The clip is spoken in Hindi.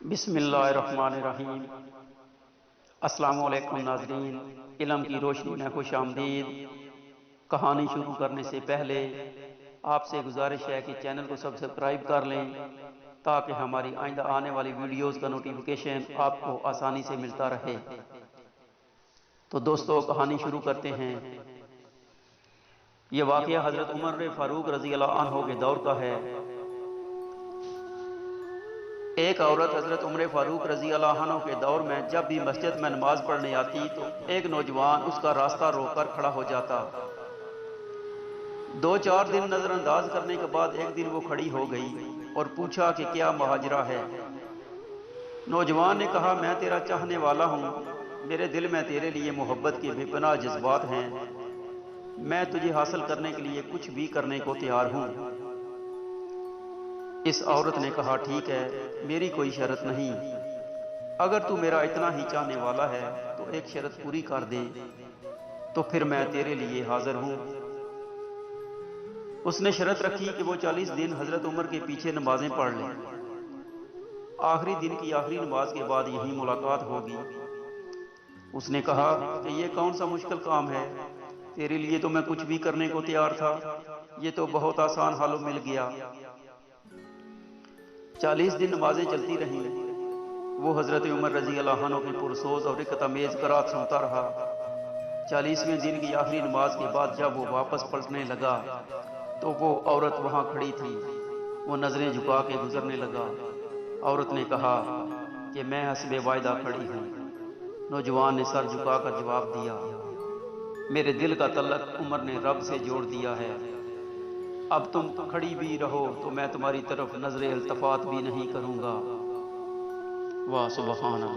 बिस्मिल्लाहिर्रहमानिर्रहीम। अस्सलामु अलैकुम नाज़रीन, इल्म की रोशनी में खुश आमदीद। कहानी शुरू करने से पहले आपसे गुजारिश है कि चैनल को सब्सक्राइब कर लें ताकि हमारी आइंदा आने वाली वीडियोस का नोटिफिकेशन आपको आसानी से मिलता रहे। तो दोस्तों, कहानी शुरू करते हैं। ये वाक़या हज़रत उमर फ़ारूक रज़ी अल्लाह अन्हु के दौर का है। एक औरत हज़रत उमर फ़ारूक रज़ी अल्लाह अन्हु के दौर में जब भी मस्जिद में नमाज पढ़ने आती तो एक नौजवान उसका रास्ता रोककर खड़ा हो जाता। 2-4 दिन नज़रअंदाज करने के बाद एक दिन वो खड़ी हो गई और पूछा कि क्या मुहाजिरा है। नौजवान ने कहा, मैं तेरा चाहने वाला हूँ, मेरे दिल में तेरे लिए मोहब्बत के बेपनाह जज्बात हैं, मैं तुझे हासिल करने के लिए कुछ भी करने को तैयार हूँ। इस औरत ने कहा, ठीक है, मेरी कोई शर्त नहीं, अगर तू मेरा इतना ही चाहने वाला है तो एक शर्त पूरी कर दे, तो फिर मैं तेरे लिए हाजिर हूँ। उसने शर्त रखी कि वो 40 दिन हजरत उमर के पीछे नमाजें पढ़ ले। आखिरी दिन की आखिरी नमाज के बाद यही मुलाकात होगी। उसने कहा कि ये कौन सा मुश्किल काम है, तेरे लिए तो मैं कुछ भी करने को तैयार था, ये तो बहुत आसान हालों मिल गया। 40 दिन नमाजें चलती रहीं। वो हजरत उमर रजी अल्लाह अन्हु की पुरसोज और रिकतमेज करात सुनता रहा। 40वें दिन की आखिरी नमाज के बाद जब वो वापस पलटने लगा तो वो औरत वहां खड़ी थी। वो नजरें झुका के गुजरने लगा। औरत ने कहा कि मैं हस्बे वायदा खड़ी हूँ। नौजवान ने सर झुकाकर जवाब दिया, मेरे दिल का तल्लक उमर ने रब से जोड़ दिया है, अब तुम खड़ी भी रहो तो मैं तुम्हारी तरफ नजर इल्तफात भी नहीं करूंगा। वाह सुबहान अल्लाह।